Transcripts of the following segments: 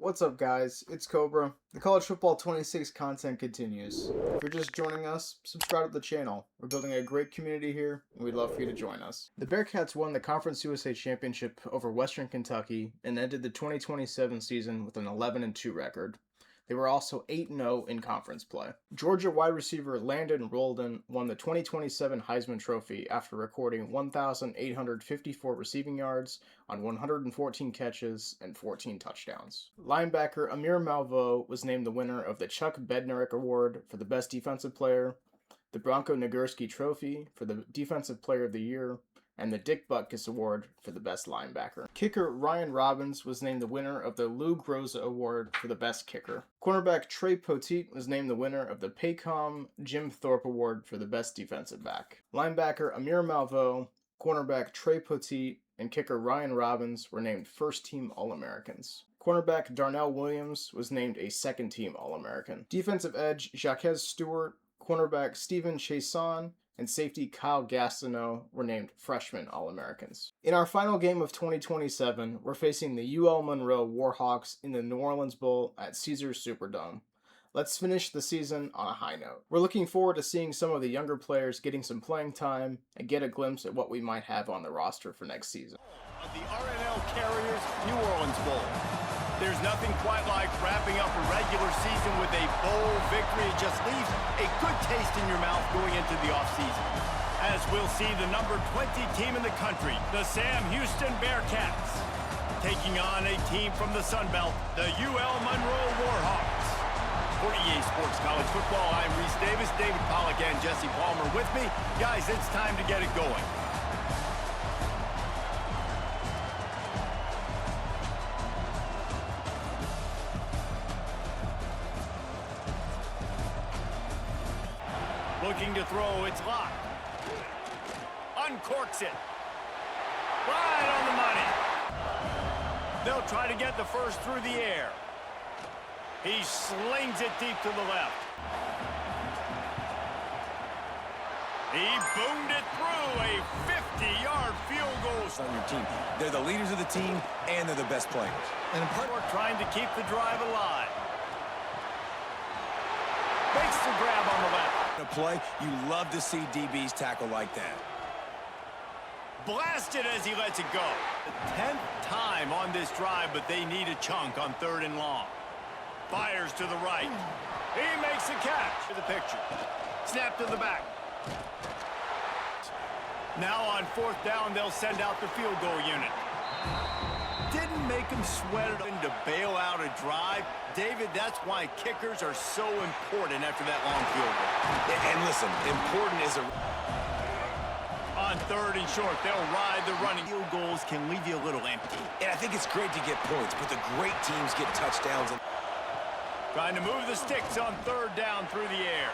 What's up, guys? It's Cobra. The College Football 26 content continues. If you're just joining us, subscribe to the channel. We're building a great community here, and we'd love for you to join us. The Bearkats won the Conference USA Championship over Western Kentucky and ended the 2027 season with an 11-2 record. They were also 8-0 in conference play. Georgia wide receiver Landon Roldan won the 2027 Heisman Trophy after recording 1,854 receiving yards on 114 catches and 14 touchdowns. Linebacker Amir Malveaux was named the winner of the Chuck Bednarik Award for the Best Defensive Player, the Bronco Nagurski Trophy for the Defensive Player of the Year, and the Dick Butkus Award for the Best Linebacker. Kicker Ryan Robbins was named the winner of the Lou Groza Award for the Best Kicker. Cornerback Trey Poteet was named the winner of the Paycom Jim Thorpe Award for the Best Defensive Back. Linebacker Amir Malveaux, cornerback Trey Poteet, and kicker Ryan Robbins were named first-team All-Americans. Cornerback Darnell Williams was named a second-team All-American. Defensive edge Jacques Stewart, cornerback Steven Chason, and safety Kyle Gastineau were named freshman All-Americans. In our final game of 2027, we're facing the UL Monroe Warhawks in the New Orleans Bowl at Caesars Superdome. Let's finish the season on a high note. We're looking forward to seeing some of the younger players getting some playing time and get a glimpse at what we might have on the roster for next season. Of the RNL Carriers New Orleans Bowl. There's nothing quite like wrapping up a regular season with a bowl victory. It just leaves a good taste in your mouth going into the offseason. As we'll see the number 20 team in the country, the Sam Houston Bearkats, taking on a team from the Sun Belt, the UL Monroe Warhawks. For EA Sports College Football, I'm Reese Davis, David Pollack, and Jesse Palmer with me. Guys, it's time to get it going. Looking to throw, it's locked. Uncorks it. Right on the money. They'll try to get the first through the air. He slings it deep to the left. He boomed it through a 50-yard field goal. On your team. They're the leaders of the team, and they're the best players. And we're trying to keep the drive alive. Makes the grab on the left. A play, you love to see DBs tackle like that. Blasted as he lets it go. The 10th time on this drive, but they need a chunk on 3rd and long. Fires to the right. He makes the catch. To the picture. Snap to the back. Now on 4th down, they'll send out the field goal unit. Didn't make him sweat it to bail out a drive. David, that's why kickers are so important after that long field goal. And listen, important is a... On 3rd and short, they'll ride the running. Field goals can leave you a little empty. And I think it's great to get points, but the great teams get touchdowns. And... Trying to move the sticks on 3rd down through the air.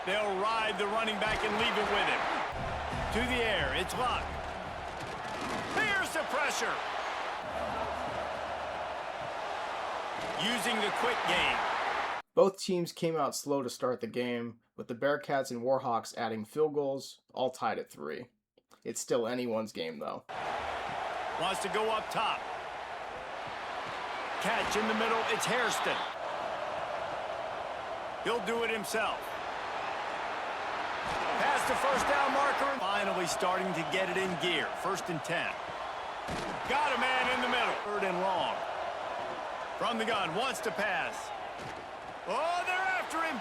They'll ride the running back and leave it with him. To the air, it's locked. Here's the pressure. Using the quick game. Both teams came out slow to start the game, with the Bearkats and Warhawks adding field goals, all tied at 3. It's still anyone's game, though. Wants to go up top. Catch in the middle, it's Hairston. He'll do it himself. Pass the 1st down marker. Finally starting to get it in gear. 1st and 10. Got a man in the middle. 3rd and long. From the gun, wants to pass. Oh, they're after him.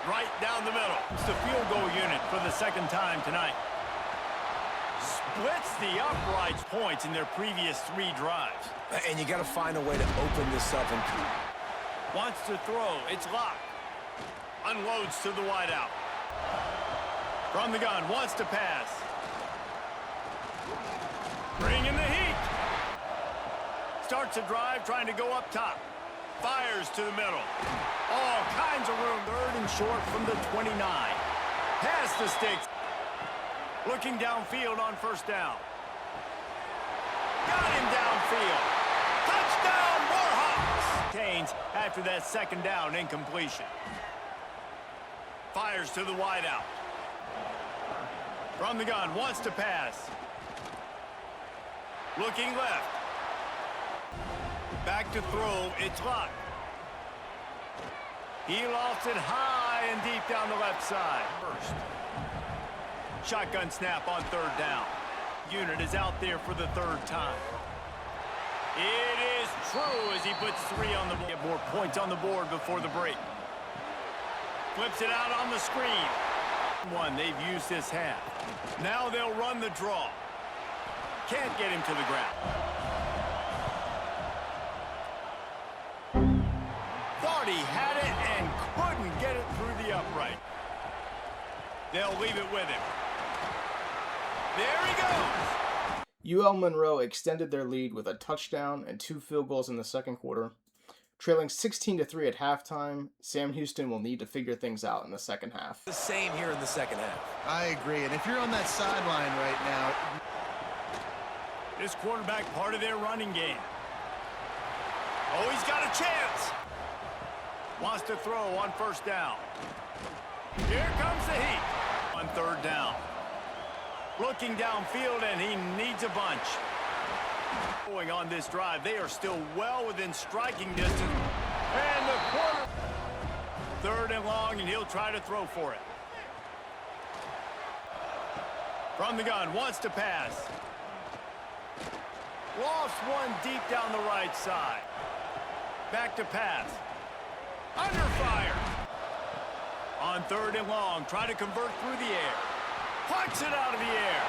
Right down the middle. It's the field goal unit for the 2nd time tonight. Splits the uprights points in their previous 3 drives. And you got to find a way to open this up. And... Wants to throw. It's locked. Unloads to the wideout. From the gun, wants to pass. Bringing the heat. Starts a drive, trying to go up top. Fires to the middle. All kinds of room. 3rd and short from the 29. Past the sticks. Looking downfield on 1st down. Got him downfield. Touchdown, Warhawks! Canes after that 2nd down incompletion. Fires to the wideout. From the gun, wants to pass. Looking left. Back to throw, it's Luck. He lofts it high and deep down the left side. First. Shotgun snap on third down. Unit is out there for the third time. It is true as he puts 3 on the board. Get more points on the board before the break. Flips it out on the screen. One they've used this half. Now they'll run the draw. Can't get him to the ground. Thought he had it and couldn't get it through the upright. They'll leave it with him. There he goes. UL Monroe extended their lead with a touchdown and 2 field goals in the second quarter. Trailing 16-3 at halftime, Sam Houston will need to figure things out in the second half. The same here in the second half. I agree, and if you're on that sideline right now... This quarterback part of their running game. Oh, he's got a chance. Wants to throw on first down. Here comes the heat on third down. Looking downfield, and he needs a bunch. Going on this drive, they are still well within striking distance. And the quarter. Third and long, and he'll try to throw for it. From the gun, wants to pass. Lofts one deep down the right side. Back to pass. Under fire. On third and long, try to convert through the air. Punch it out of the air.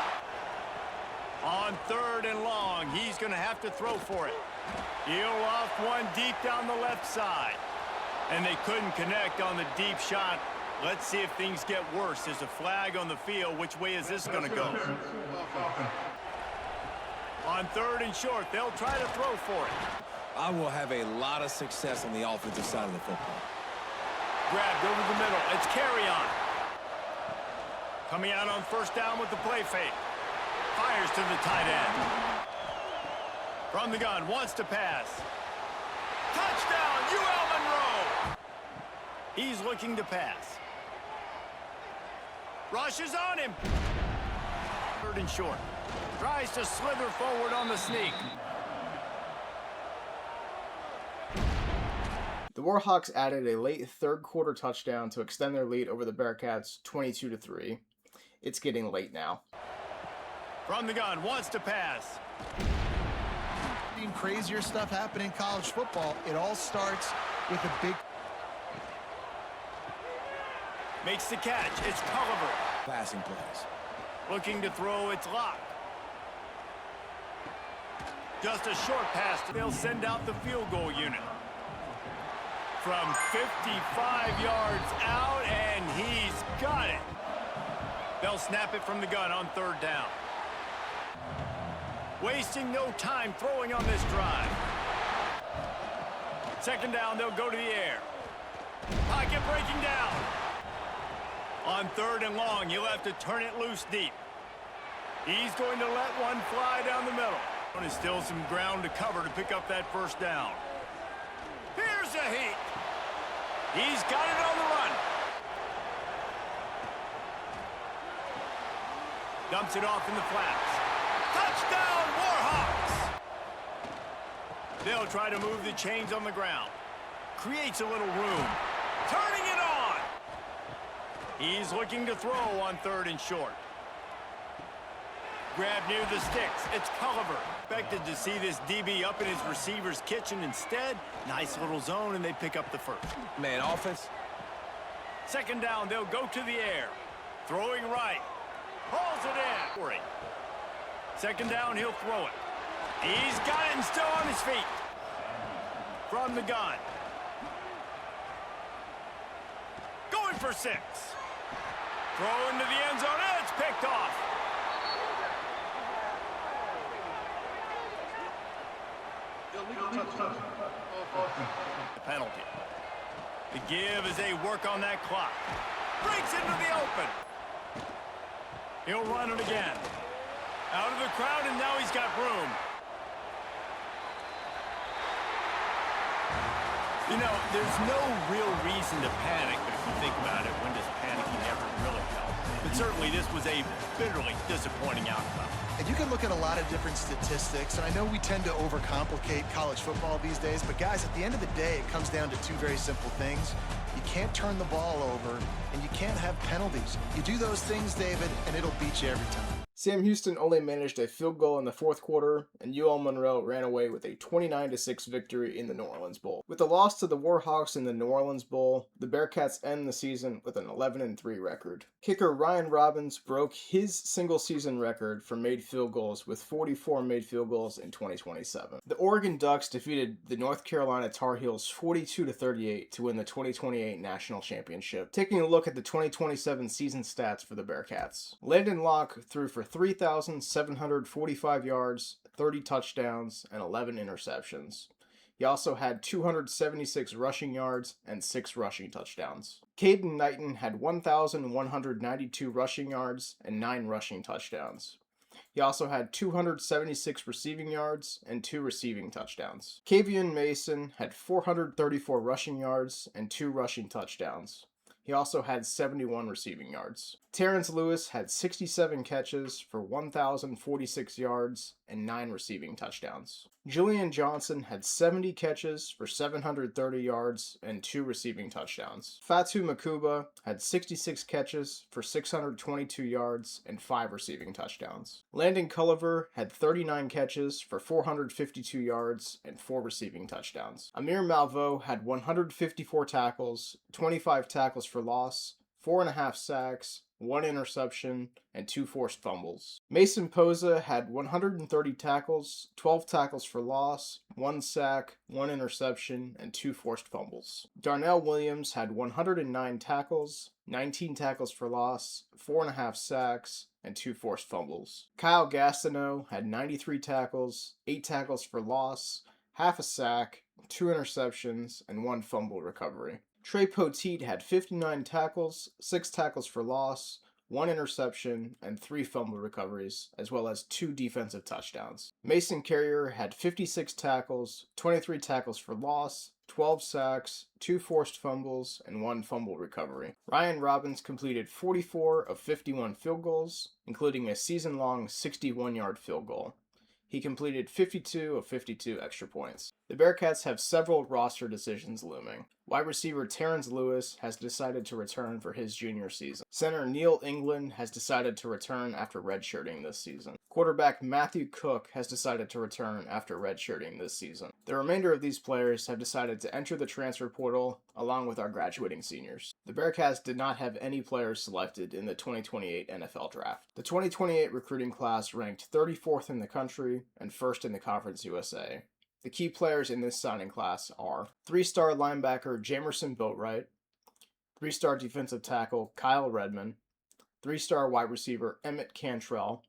On third and long, he's going to have to throw for it. He'll off one deep down the left side. And they couldn't connect on the deep shot. Let's see if things get worse. There's a flag on the field. Which way is this going to go? On third and short, they'll try to throw for it. I will have a lot of success on the offensive side of the football. Grabbed over the middle. It's carry on. Coming out on first down with the play fake. Fires to the tight end. From the gun, wants to pass. Touchdown, UL Monroe! He's looking to pass. Rushes on him. Third and short. Tries to slither forward on the sneak. The Warhawks added a late third quarter touchdown to extend their lead over the Bearkats 22-3. It's getting late now. From the gun, wants to pass. Crazier stuff happening in college football. It all starts with a big... Makes the catch. It's Culliver. Passing plays. Looking to throw, it's Locke. Just a short pass. They'll send out the field goal unit. From 55 yards out, and he's got it. They'll snap it from the gun on third down. Wasting no time throwing on this drive. Second down, they'll go to the air. Pocket breaking down. On third and long, you'll have to turn it loose deep. He's going to let one fly down the middle. There's still some ground to cover to pick up that first down. Here's the heat. He's got it on the run. Dumps it off in the flats. Touchdown, Warhawks! They'll try to move the chains on the ground. Creates a little room. Turning it on! He's looking to throw on third and short. Grab near the sticks. It's Culliver. Expected to see this DB up in his receiver's kitchen. Instead, nice little zone, and they pick up the first. Man, offense. Second down, they'll go to the air. Throwing right. Pulls it in. Second down, he'll throw it. He's got it and still on his feet. From the gun. Going for 6. Throw into the end zone, and it's picked off. The penalty. The give as they work on that clock. Breaks into the open. He'll run it again. Out of the crowd, and now he's got room. You know, there's no real reason to panic, but if you think about it, when does panicking ever really help? But certainly this was a bitterly disappointing outcome. And you can look at a lot of different statistics, and I know we tend to overcomplicate college football these days, but guys, at the end of the day, it comes down to two very simple things. You can't turn the ball over, and you can't have penalties. You do those things, David, and it'll beat you every time. Sam Houston only managed a field goal in the fourth quarter, and UL Monroe ran away with a 29-6 victory in the New Orleans Bowl. With the loss to the Warhawks in the New Orleans Bowl, the Bearcats end the season with an 11-3 record. Kicker Ryan Robbins broke his single-season record for made field goals with 44 made field goals in 2027. The Oregon Ducks defeated the North Carolina Tar Heels 42-38 to win the 2028 National Championship. Taking a look at the 2027 season stats for the Bearcats. Landon Locke threw for 3,745 yards, 30 touchdowns, and 11 interceptions. He also had 276 rushing yards and 6 rushing touchdowns. Caden Knighton had 1,192 rushing yards and 9 rushing touchdowns. He also had 276 receiving yards and 2 receiving touchdowns. Kavion Mason had 434 rushing yards and 2 rushing touchdowns. He also had 71 receiving yards. Terrence Lewis had 67 catches for 1,046 yards and 9 receiving touchdowns. Julian Johnson had 70 catches for 730 yards and 2 receiving touchdowns. Fatu Makuba had 66 catches for 622 yards and 5 receiving touchdowns. Landon Culliver had 39 catches for 452 yards and 4 receiving touchdowns. Amir Malvo had 154 tackles, 25 tackles for loss, 4.5 sacks, 1 interception, and 2 forced fumbles. Mason Poza had 130 tackles, 12 tackles for loss, 1 sack, 1 interception, and 2 forced fumbles. Darnell Williams had 109 tackles, 19 tackles for loss, 4.5 sacks, and 2 forced fumbles. Kyle Gastineau had 93 tackles, 8 tackles for loss, half a sack, 2 interceptions, and 1 fumble recovery. Trey Poteet had 59 tackles, 6 tackles for loss, 1 interception, and 3 fumble recoveries, as well as 2 defensive touchdowns. Mason Carrier had 56 tackles, 23 tackles for loss, 12 sacks, 2 forced fumbles, and 1 fumble recovery. Ryan Robbins completed 44 of 51 field goals, including a season-long 61-yard field goal. He completed 52 of 52 extra points. The Bearcats have several roster decisions looming. Wide receiver Terrence Lewis has decided to return for his junior season. Center Neil England has decided to return after redshirting this season. Quarterback Matthew Cook has decided to return after redshirting this season. The remainder of these players have decided to enter the transfer portal along with our graduating seniors. The Bearcats did not have any players selected in the 2028 NFL Draft. The 2028 recruiting class ranked 34th in the country and 1st in the Conference USA. The key players in this signing class are 3-star linebacker Jamerson Boatwright, 3-star defensive tackle Kyle Redmond, 3-star wide receiver Emmett Cantrell,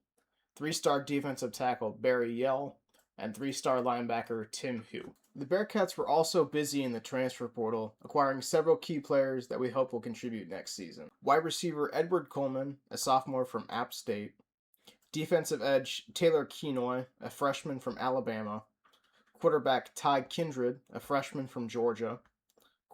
3-star defensive tackle Barry Yell, and 3-star linebacker Tim Hu. The Bearcats were also busy in the transfer portal, acquiring several key players that we hope will contribute next season. Wide receiver Edward Coleman, a sophomore from App State, defensive edge Taylor Kenoy, a freshman from Alabama, quarterback Ty Kindred, a freshman from Georgia,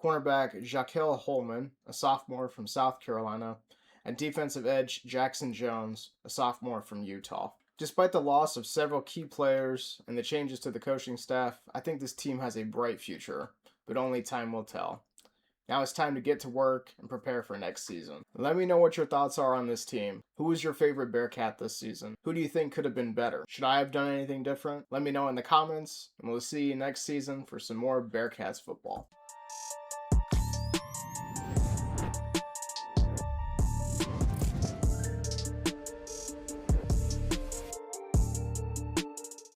cornerback Jaquel Holman, a sophomore from South Carolina, and defensive edge Jackson Jones, a sophomore from Utah. Despite the loss of several key players and the changes to the coaching staff, I think this team has a bright future, but only time will tell. Now it's time to get to work and prepare for next season. Let me know what your thoughts are on this team. Who is your favorite Bearcat this season? Who do you think could have been better? Should I have done anything different? Let me know in the comments, and we'll see you next season for some more Bearcats football.